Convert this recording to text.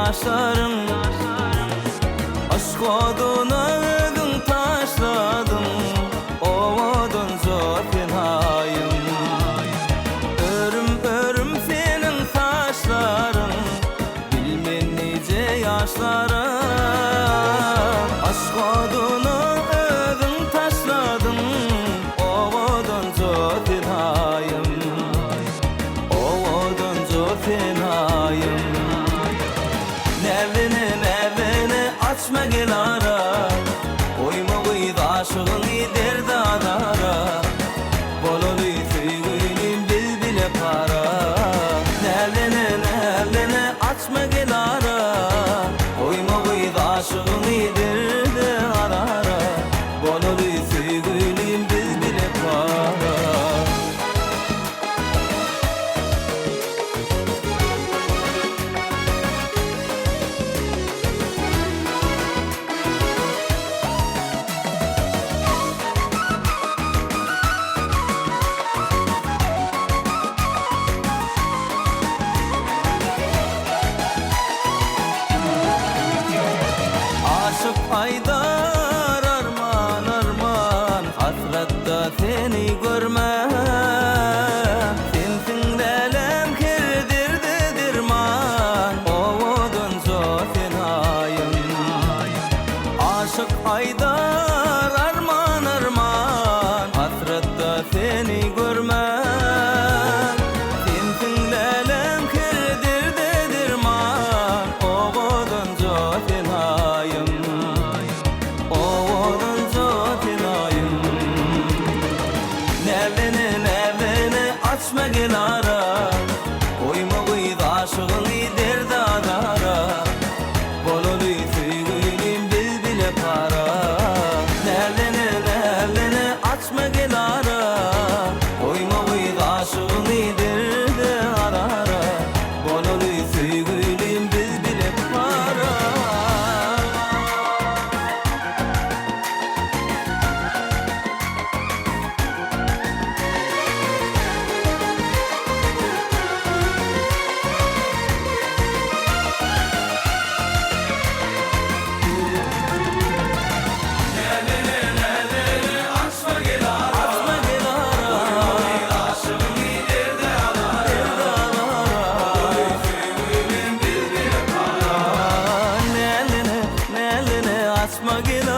yaşlarım. Aşk oduna ödün taşladım, ovodun zor finayım. Örüm örüm senin saçların, bilmen nice yaşlarım. Aşk oduna ödün taşladım, ovodun zor finayım. Ovodun zor finayım. Nevini açma gel ara, oyma koydu aşığını derdadara. Bololu sevgilim bil bile para. Nevini açma gel ara, oyma koydu aşığını derdadara. Bololu sevgilim bil bile para. Aşık aydar arman arman, hasratta seni görmem. Sensin lelem kirdirdi dirman, ovodun zor finayım. Aşık aydar arman arman, hasratta seni görmem. Sensin lelem kirdirdi dirman, ovodun zor finayım. Ovodun zor finayım. Nevini açma gel ara, oyma koydu aşığını derdadara. Bololu sevgilim bil bile para. Nevini açma gel ara, oyma koydu aşığını derdadara. Bololu sevgilim bil bile para. Açma gel